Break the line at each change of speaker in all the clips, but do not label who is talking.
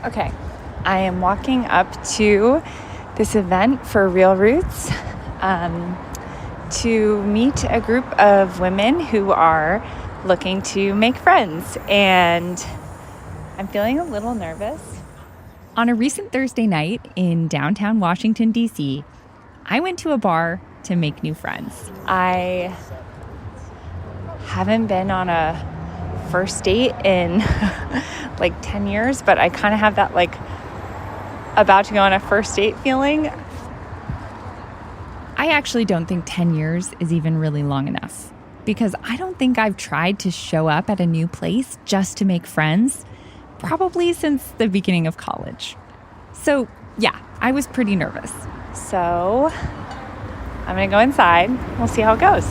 Okay, I am walking up to this event for Real Roots to meet a group of women who are looking to make friends, and I'm feeling a little nervous.
On a recent Thursday night in downtown Washington, D.C., I went to a bar to make new friends.
I haven't been on a first date in like 10 years, but I kind of have that like about to go on a first date feeling.
I actually don't think 10 years is even really long enough, because I don't think I've tried to show up at a new place just to make friends, probably since the beginning of college. So yeah, I was pretty nervous.
So I'm gonna go inside. We'll see how it goes.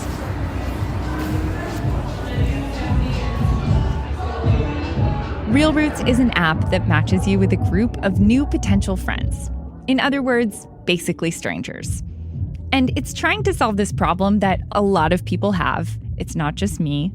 Real Roots is an app that matches you with a group of new potential friends. In other words, basically strangers. And it's trying to solve this problem that a lot of people have. It's not just me.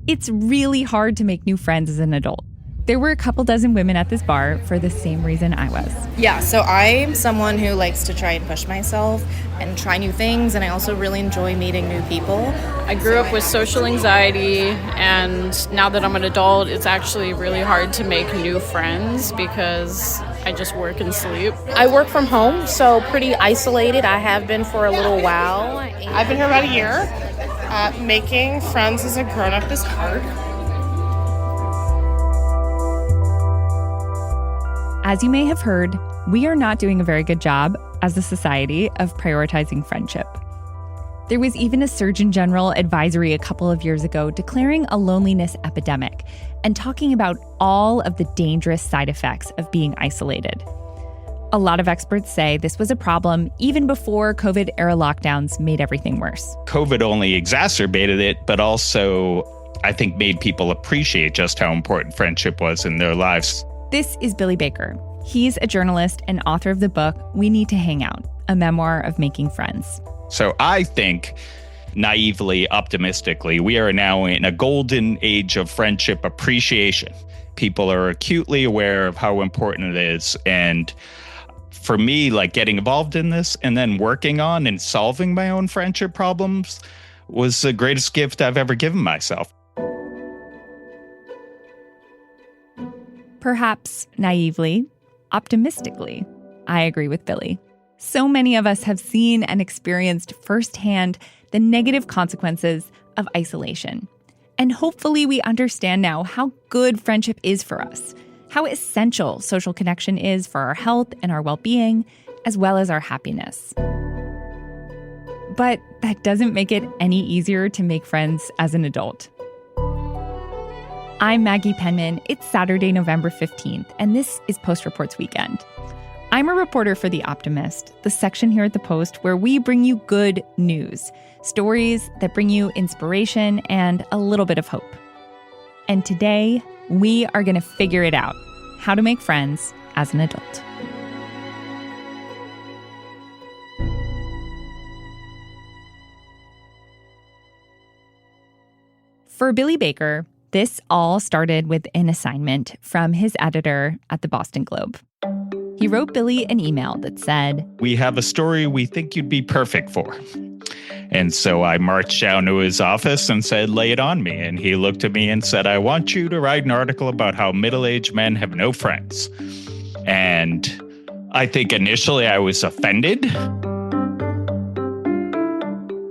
It's really hard to make new friends as an adult. There were a couple dozen women at this bar for the same reason I was.
Yeah, so I'm someone who likes to try and push myself and try new things, and I also really enjoy meeting new people.
I grew up with social anxiety, and now that I'm an adult, it's actually really hard to make new friends because I just work and sleep.
I work from home, so pretty isolated. I have been for a little while.
I've been here about a year. Making friends as a grown-up is hard.
As you may have heard, we are not doing a very good job as a society of prioritizing friendship. There was even a Surgeon General advisory a couple of years ago declaring a loneliness epidemic and talking about all of the dangerous side effects of being isolated. A lot of experts say this was a problem even before COVID-era lockdowns made everything worse.
COVID only exacerbated it, but also, I think, made people appreciate just how important friendship was in their lives.
This is Billy Baker. He's a journalist and author of the book We Need to Hang Out, a memoir of making friends.
So I think, naively, optimistically, we are now in a golden age of friendship appreciation. People are acutely aware of how important it is. And for me, like, getting involved in this and then working on and solving my own friendship problems was the greatest gift I've ever given myself.
Perhaps naively, optimistically, I agree with Billy. So many of us have seen and experienced firsthand the negative consequences of isolation. And hopefully we understand now how good friendship is for us, how essential social connection is for our health and our well-being, as well as our happiness. But that doesn't make it any easier to make friends as an adult. I'm Maggie Penman. It's Saturday, November 15th, and this is Post Reports Weekend. I'm a reporter for The Optimist, the section here at the Post where we bring you good news, stories that bring you inspiration and a little bit of hope. And today, we are going to figure it out, how to make friends as an adult. For Billy Baker, this all started with an assignment from his editor at the Boston Globe. He wrote Billy an email that said,
"We have a story we think you'd be perfect for." And so I marched down to his office and said, "Lay it on me." And he looked at me and said, "I want you to write an article about how middle-aged men have no friends." And I think initially I was offended.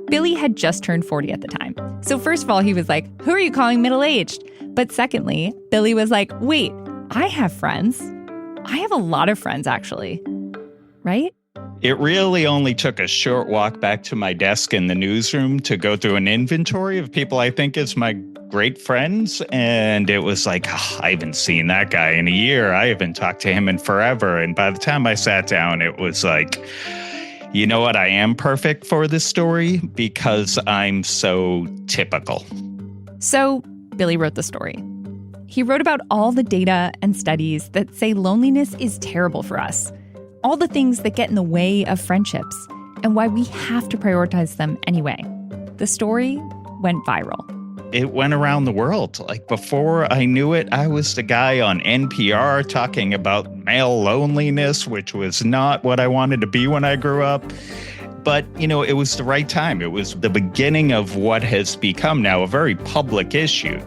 Billy had just turned 40 at the time. So first of all, he was like, who are you calling middle-aged? But secondly, Billy was like, wait, I have friends. I have a lot of friends, actually. Right?
It really only took a short walk back to my desk in the newsroom to go through an inventory of people I think is my great friends. And it was like, I haven't seen that guy in a year. I haven't talked to him in forever. And by the time I sat down, it was like, you know what? I am perfect for this story because I'm so typical.
So Billy wrote the story. He wrote about all the data and studies that say loneliness is terrible for us, all the things that get in the way of friendships, and why we have to prioritize them anyway. The story went viral.
it went around the world. Like before I knew it, I was the guy on NPR talking about male loneliness, which was not what I wanted to be when I grew up. But, it was the right time. It was the beginning of what has become now a very public issue.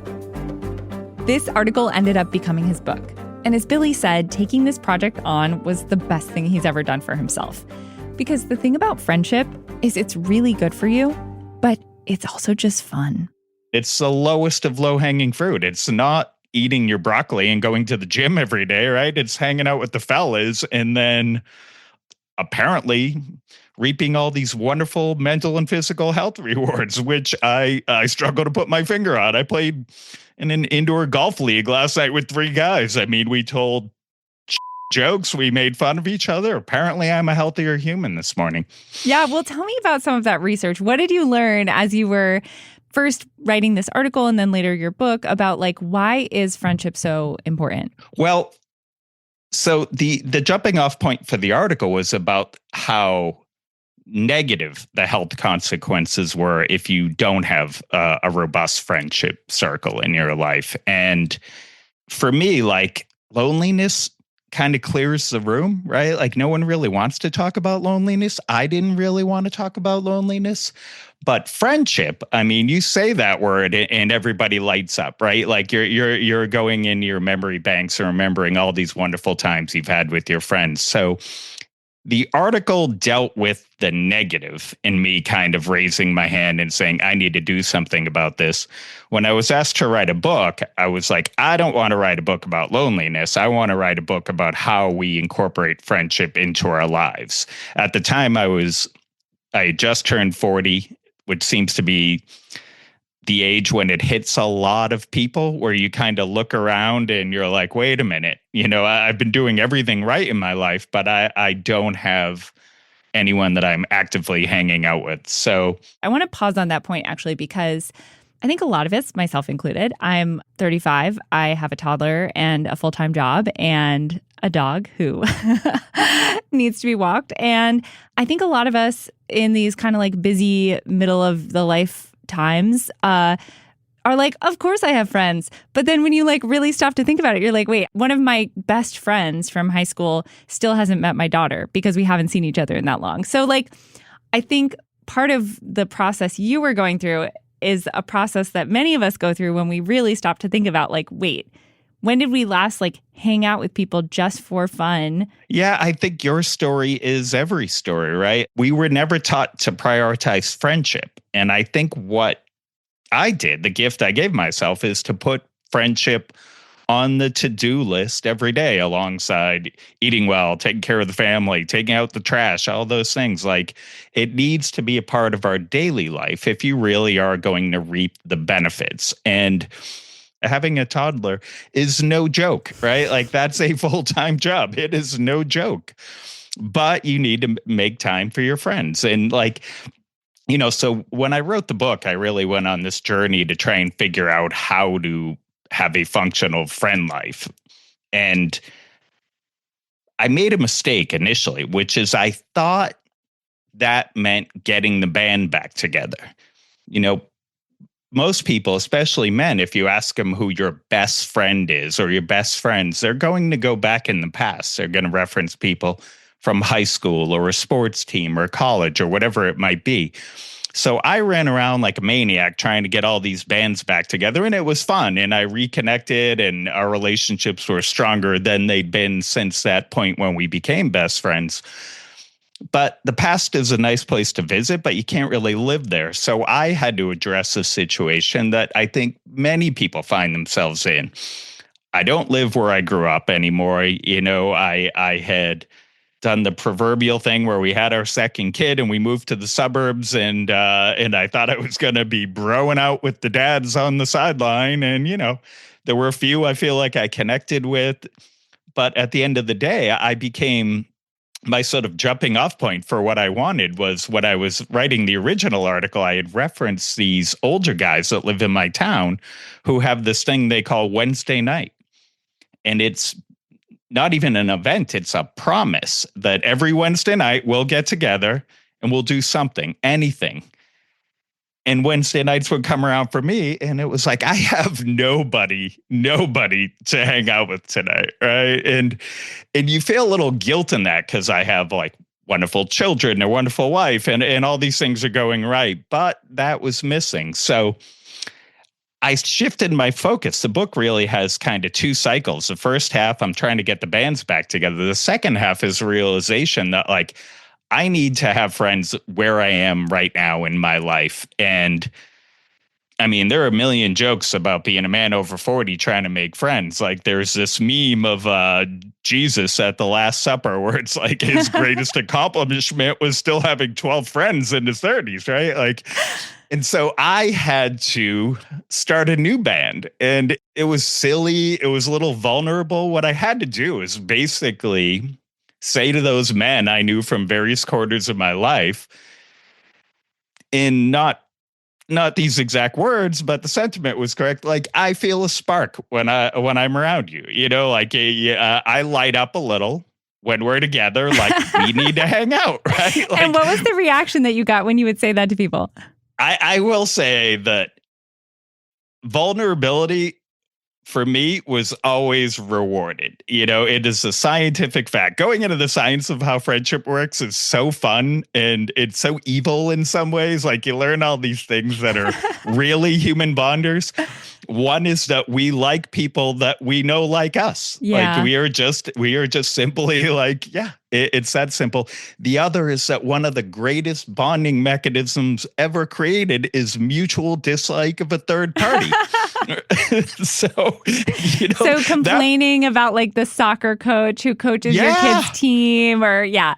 This article ended up becoming his book. And as Billy said, taking this project on was the best thing he's ever done for himself. Because the thing about friendship is it's really good for you, but it's also just fun.
It's the lowest of low-hanging fruit. It's not eating your broccoli and going to the gym every day, right? It's hanging out with the fellas and then apparently reaping all these wonderful mental and physical health rewards, which I struggle to put my finger on. I played in an indoor golf league last night with 3 guys. I mean, we told jokes, we made fun of each other. Apparently, I'm a healthier human this morning.
Yeah, well, tell me about some of that research. What did you learn as you were first writing this article and then later your book about why is friendship so important?
Well, so the jumping off point for the article was about how negative the health consequences were if you don't have a robust friendship circle in your life. And for me, loneliness kind of clears the room, right? No one really wants to talk about loneliness. I didn't really want to talk about loneliness. But friendship, I mean, you say that word and everybody lights up, right? You're going in your memory banks and remembering all these wonderful times you've had with your friends. So the article dealt with the negative in me kind of raising my hand and saying, I need to do something about this. When I was asked to write a book, I was like, I don't want to write a book about loneliness. I want to write a book about how we incorporate friendship into our lives. At the time, I had just turned 40, which seems to be the age when it hits a lot of people, where you kind of look around and you're like, wait a minute, I've been doing everything right in my life, but I don't have anyone that I'm actively hanging out with. So
I want to pause on that point, actually, because I think a lot of us, myself included, I'm 35. I have a toddler and a full-time job and a dog who needs to be walked. And I think a lot of us in these kind of busy middle of the life times are of course I have friends. But then when you really stop to think about it, you're like, wait, one of my best friends from high school still hasn't met my daughter because we haven't seen each other in that long. So I think part of the process you were going through is a process that many of us go through when we really stop to think about wait, when did we last hang out with people just for fun?
Yeah, I think your story is every story, right? We were never taught to prioritize friendship. And I think what I did, the gift I gave myself, is to put friendship on the to-do list every day alongside eating well, taking care of the family, taking out the trash, all those things. It needs to be a part of our daily life if you really are going to reap the benefits. And having a toddler is no joke, right? That's a full-time job. It is no joke. But you need to make time for your friends. And so when I wrote the book, I really went on this journey to try and figure out how to have a functional friend life. And I made a mistake initially, which is I thought that meant getting the band back together. Most people, especially men, if you ask them who your best friend is or your best friends, they're going to go back in the past. They're going to reference people from high school or a sports team or college or whatever it might be. So I ran around like a maniac trying to get all these bands back together, and it was fun. And I reconnected, and our relationships were stronger than they'd been since that point when we became best friends. But the past is a nice place to visit, but you can't really live there. So I had to address a situation that I think many people find themselves in. I don't live where I grew up anymore. I had done the proverbial thing where we had our second kid and we moved to the suburbs, and I thought I was going to be broing out with the dads on the sideline. And, there were a few I feel like I connected with. But at the end of the day, I became my sort of jumping off point for what I wanted was when I was writing the original article, I had referenced these older guys that live in my town who have this thing they call Wednesday night. And it's not even an event. It's a promise that every Wednesday night we'll get together and we'll do something, anything. And Wednesday nights would come around for me, and it was like, I have nobody to hang out with tonight, right? And you feel a little guilt in that because I have like wonderful children, a wonderful wife, and all these things are going right, but that was missing. So I shifted my focus. The book really has kind of two cycles. The first half, I'm trying to get the bands back together. The second half is realization that like, I need to have friends where I am right now in my life. And I mean, there are a million jokes about being a man over 40 trying to make friends. Like there's this meme of Jesus at the Last Supper where it's like his greatest accomplishment was still having 12 friends in his 30s, right? Like, and so I had to start a new band, and it was silly. It was a little vulnerable. What I had to do is basically say to those men I knew from various quarters of my life, in not these exact words, but the sentiment was correct. Like, I feel a spark when I'm around you. You know, like I light up a little when we're together. Like we need to hang out, right? Like,
and what was the reaction that you got when you would say that to people?
I will say that vulnerability for me was always rewarded. You know, it is a scientific fact. Going into the science of how friendship works is so fun, and it's so evil in some ways. Like you learn all these things that are really human bonders. One is that we like people that we know like us.
Yeah.
Like we are just simply like, yeah, it's that simple. The other is that one of the greatest bonding mechanisms ever created is mutual dislike of a third party. So, you know,
so complaining about like the soccer coach who coaches your kids' team, or yeah,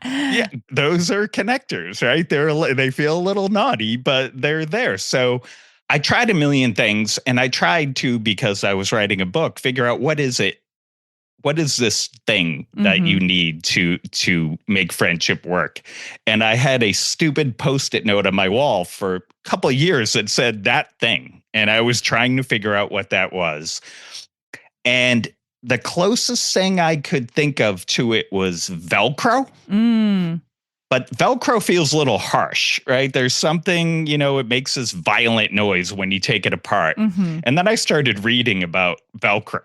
those are connectors, right? They feel a little naughty, but they're there. So I tried a million things, and I tried to, because I was writing a book, figure out what is this thing that you need to make friendship work. And I had a stupid Post-it note on my wall for a couple of years that said that thing. And I was trying to figure out what that was. And the closest thing I could think of to it was Velcro. But Velcro feels a little harsh, right? There's something, you know, it makes this violent noise when you take it apart. And then I started reading about Velcro.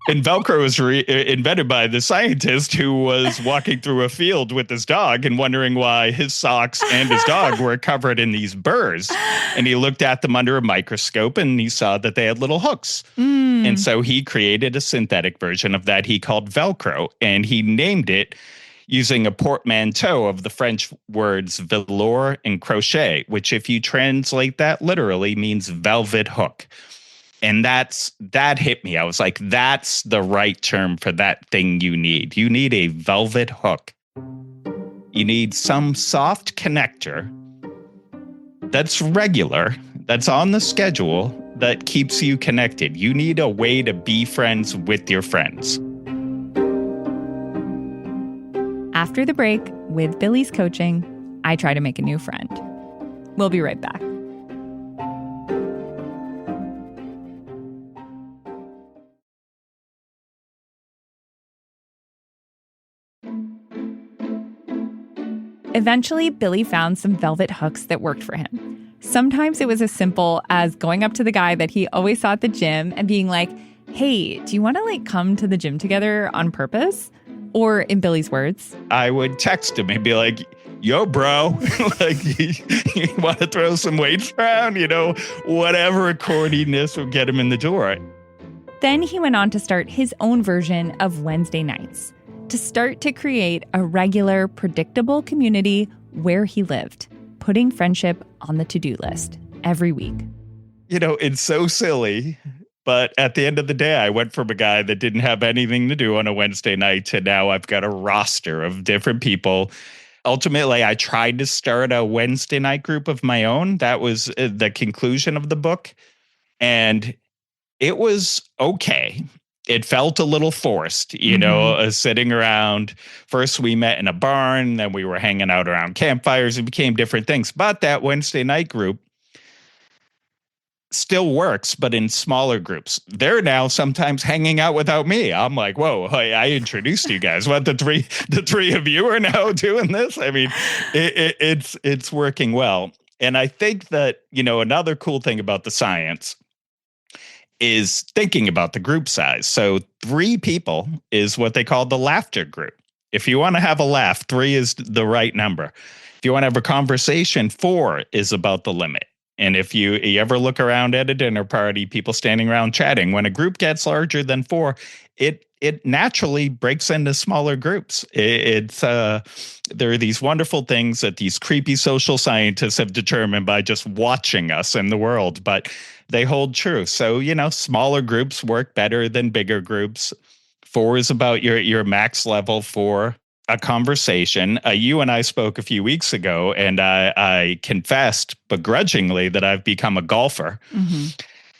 And Velcro was invented by the scientist who was walking through a field with his dog and wondering why his socks and his dog were covered in these burrs. And he looked at them under a microscope, and he saw that they had little hooks. And so he created a synthetic version of that he called Velcro, and he named it using a portmanteau of the French words velours and crochet, which if you translate that literally means velvet hook. And that hit me. I was like, that's the right term for that thing you need. You need a velvet hook. You need some soft connector that's regular, that's on the schedule, that keeps you connected. You need a way to be friends with your friends.
After the break, with Billy's coaching, I try to make a new friend. We'll be right back. Eventually, Billy found some velvet hooks that worked for him. Sometimes it was as simple as going up to the guy that he always saw at the gym and being like, hey, do you want to come to the gym together on purpose? Or in Billy's words,
I would text him and be like, yo, bro, you want to throw some weights around? You know, whatever corniness would get him in the door.
Then he went on to start his own version of Wednesday nights, to start to create a regular, predictable community where he lived, putting friendship on the to-do list every week.
You know, it's so silly. But at the end of the day, I went from a guy that didn't have anything to do on a Wednesday night to now I've got a roster of different people. Ultimately, I tried to start a Wednesday night group of my own. That was the conclusion of the book. And it was okay. It felt a little forced, you know, sitting around. First, we met in a barn. Then we were hanging out around campfires. It became different things. But that Wednesday night group still works, but in smaller groups. They're now sometimes hanging out without me. I'm like, whoa, I introduced you guys. What, the three of you are now doing this? I mean, it's working well. And I think that, another cool thing about the science is thinking about the group size. So 3 people is what they call the laughter group. If you want to have a laugh, 3 is the right number. If you want to have a conversation, 4 is about the limit. And if you ever look around at a dinner party, people standing around chatting, when a group gets larger than 4, it naturally breaks into smaller groups. There are these wonderful things that these creepy social scientists have determined by just watching us in the world, but they hold true. So, smaller groups work better than bigger groups. 4 is about your max level for a conversation. You and I spoke a few weeks ago, and I confessed begrudgingly that I've become a golfer.
Mm-hmm.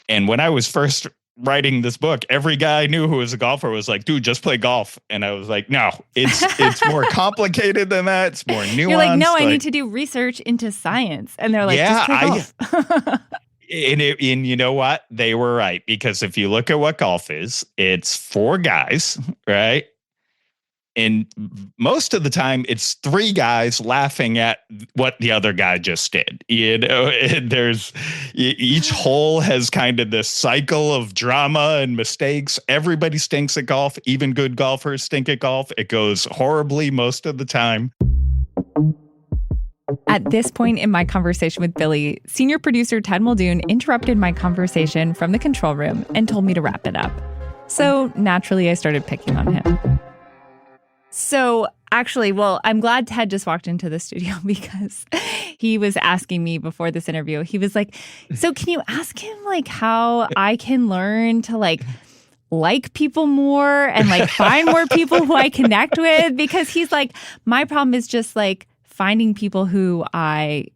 And when I was first writing this book, every guy I knew who was a golfer was like, dude, just play golf. And I was like, no, it's more complicated than that. It's more nuanced.
You're like, no, I need to do research into science. And they're like, just play golf.
And you know what? They were right. Because if you look at what golf is, it's 4 guys, right? And most of the time, it's 3 guys laughing at what the other guy just did. There's each hole has kind of this cycle of drama and mistakes. Everybody stinks at golf. Even good golfers stink at golf. It goes horribly most of the time.
At this point in my conversation with Billy, senior producer Ted Muldoon interrupted my conversation from the control room and told me to wrap it up. So naturally, I started picking on him. So actually, I'm glad Ted just walked into the studio because he was asking me before this interview. He was like, so can you ask him how I can learn to like people more and find more people who I connect with? Because he's like, my problem is just finding people who I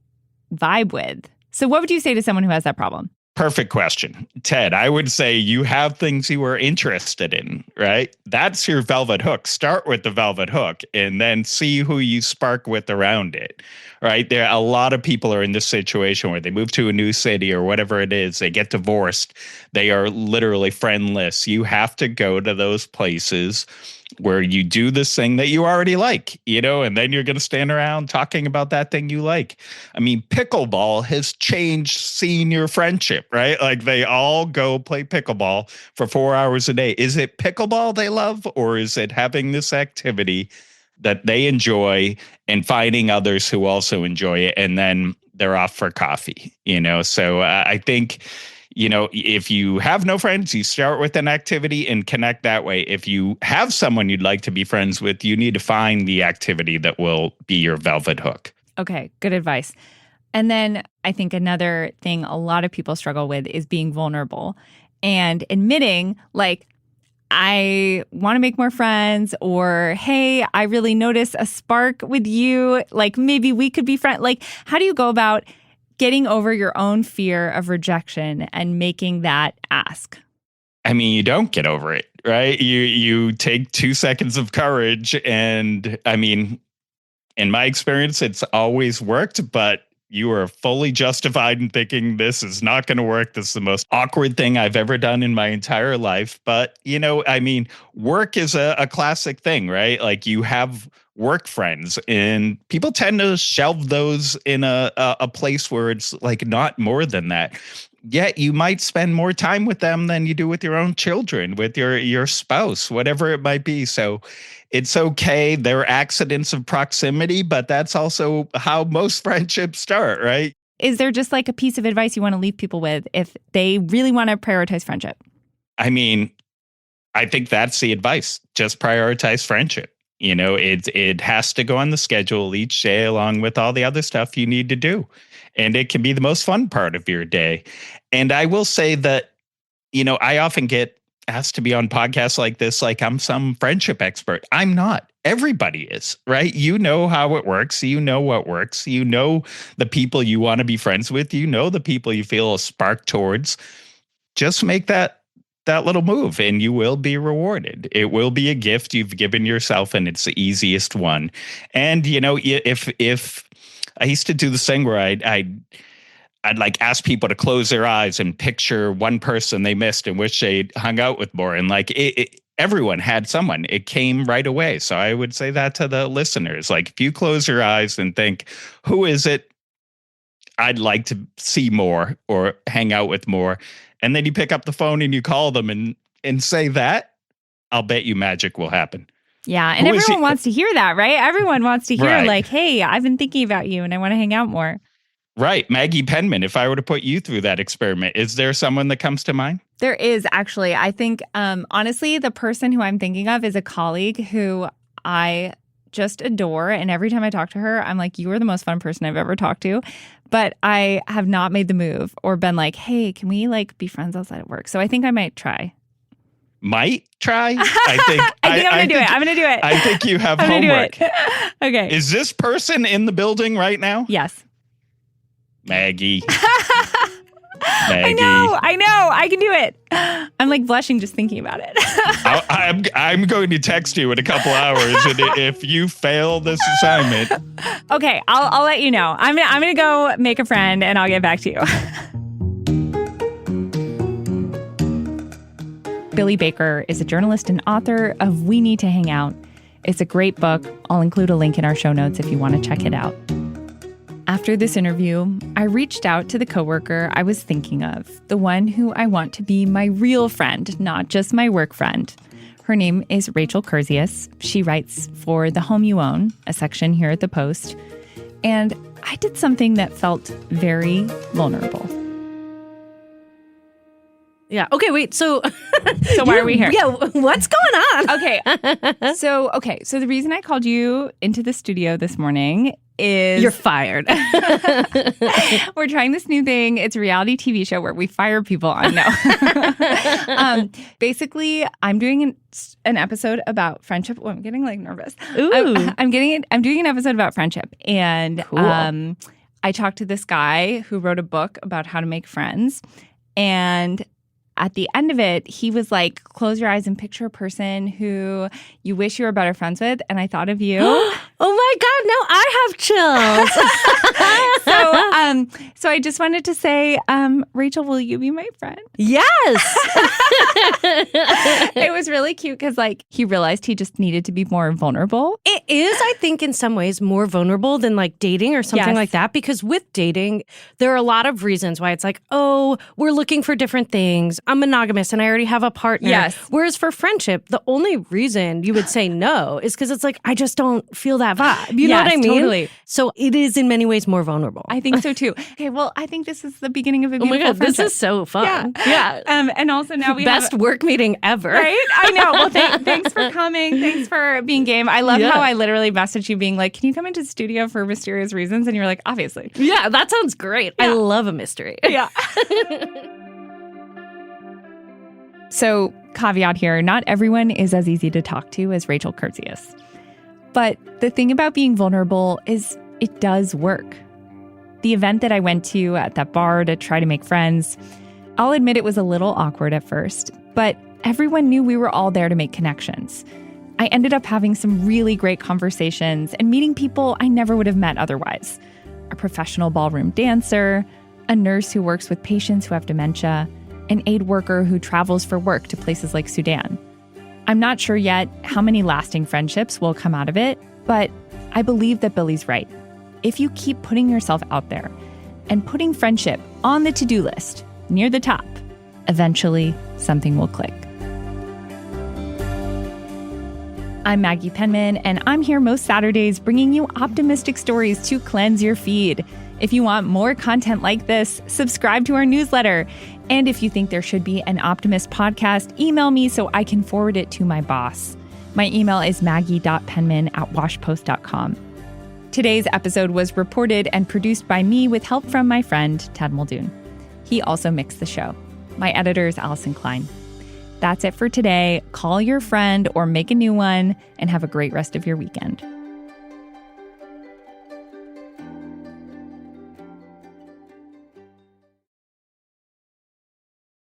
vibe with. So what would you say to someone who has that problem?
Perfect question. Ted, I would say you have things you are interested in, right? That's your velvet hook. Start with the velvet hook and then see who you spark with around it, right? A lot of people are in this situation where they move to a new city or whatever it is. They get divorced. They are literally friendless. You have to go to those places where you do this thing that you already like, and then you're going to stand around talking about that thing you like. I mean, pickleball has changed senior friendship, right? They all go play pickleball for 4 hours a day. Is it pickleball they love, or is it having this activity that they enjoy and finding others who also enjoy it, and then they're off for coffee, So I think, if you have no friends, you start with an activity and connect that way. If you have someone you'd like to be friends with, you need to find the activity that will be your velvet hook.
Okay, good advice. And then I think another thing a lot of people struggle with is being vulnerable and admitting, I want to make more friends, or, hey, I really notice a spark with you. Maybe we could be friends. How do you go about getting over your own fear of rejection and making that ask?
I mean, you don't get over it, right? You take 2 seconds of courage. And I mean, in my experience, it's always worked, but you are fully justified in thinking this is not going to work. This is the most awkward thing I've ever done in my entire life. But, work is a classic thing, right? You have work friends, and people tend to shelve those in a place where it's not more than that. Yet you might spend more time with them than you do with your own children, with your spouse, whatever it might be. So it's okay. There are accidents of proximity, but that's also how most friendships start, right?
Is there just a piece of advice you want to leave people with if they really want to prioritize friendship?
I mean, I think that's the advice. Just prioritize friendship. It has to go on the schedule each day along with all the other stuff you need to do. And it can be the most fun part of your day. And I will say that, I often get asked to be on podcasts like this, I'm some friendship expert. I'm not. Everybody is, right? You know how it works. You know what works. You know the people you want to be friends with. You know the people you feel a spark towards. Just make that little move and you will be rewarded. It will be a gift you've given yourself, and it's the easiest one. And, if I used to do this thing where I'd ask people to close their eyes and picture one person they missed and wish they'd hung out with more. And everyone had someone. It came right away. So I would say that to the listeners. If you close your eyes and think, who is it I'd like to see more or hang out with more. And then you pick up the phone and you call them and say that, I'll bet you magic will happen.
Yeah. And everyone wants to hear that, right? Everyone wants to hear like, hey, I've been thinking about you and I want to hang out more.
Right. Maggie Penman, if I were to put you through that experiment, is there someone that comes to mind?
There is actually. I think, honestly, the person who I'm thinking of is a colleague who I just adore. And every time I talk to her, I'm like, you are the most fun person I've ever talked to. But I have not made the move or been like, hey, can we like be friends outside of work? So I think I might try.
Might try? I think
I'm going to do it. I'm going to do it.
I think you have homework.
Okay.
Is this person in the building right now?
Yes.
Maggie.
I know. I can do it. I'm like blushing just thinking about it.
I'm going to text you in a couple hours, and if you fail this assignment,
okay, I'll let you know. I'm gonna go make a friend, and I'll get back to you. Billy Baker is a journalist and author of We Need to Hang Out. It's a great book. I'll include a link in our show notes if you want to check it out. After this interview, I reached out to the coworker I was thinking of, the one who I want to be my real friend, not just my work friend. Her name is Rachel Curzius. She writes for The Home You Own, a section here at the Post. And I did something that felt very vulnerable.
Yeah. Okay, wait. So
why are we here?
Yeah, what's going on?
Okay. So the reason I called you into the studio this morning is...
You're fired.
We're trying this new thing. It's a reality TV show where we fire people. I know. Basically, I'm doing an episode about friendship. Oh, I'm getting like nervous.
Ooh.
I'm doing an episode about friendship. And
Cool.
I talked to this guy who wrote a book about how to make friends. And at the end of it, he was like, close your eyes and picture a person who you wish you were better friends with. And I thought of you.
Oh my God, now I have chills.
So I just wanted to say, Rachel, will you be my friend?
Yes.
It was really cute because like he realized he just needed to be more vulnerable.
It is, I think, in some ways more vulnerable than like dating or something like that. Because with dating, there are a lot of reasons why it's like, oh, we're looking for different things. I'm monogamous and I already have a partner.
Yes.
Whereas for friendship, the only reason you would say no is because it's like, I just don't feel that vibe. You know what I mean?
Totally.
So it is in many ways more vulnerable.
I think so too. Okay, well, I think this is the beginning of a beautiful
Oh my God,
friendship.
this is so fun.
Yeah. And also now we
Best
have...
work meeting ever.
Right? I know. Well, thanks for coming. Thanks for being game. I love how I literally messaged you being like, can you come into the studio for mysterious reasons? And you're like, obviously.
Yeah, that sounds great.
Yeah.
I love a mystery.
Yeah. So, caveat here, not everyone is as easy to talk to as Rachel Curzius. But the thing about being vulnerable is it does work. The event that I went to at that bar to try to make friends, I'll admit it was a little awkward at first, but everyone knew we were all there to make connections. I ended up having some really great conversations and meeting people I never would have met otherwise. A professional ballroom dancer, a nurse who works with patients who have dementia, an aid worker who travels for work to places like Sudan. I'm not sure yet how many lasting friendships will come out of it, but I believe that Billy's right. If you keep putting yourself out there and putting friendship on the to-do list near the top, eventually something will click. I'm Maggie Penman, and I'm here most Saturdays bringing you optimistic stories to cleanse your feed. If you want more content like this, subscribe to our newsletter. And if you think there should be an Optimist podcast, email me so I can forward it to my boss. My email is maggie.penman@washpost.com. Today's episode was reported and produced by me with help from my friend, Ted Muldoon. He also mixed the show. My editor is Allison Klein. That's it for today. Call your friend or make a new one and have a great rest of your weekend.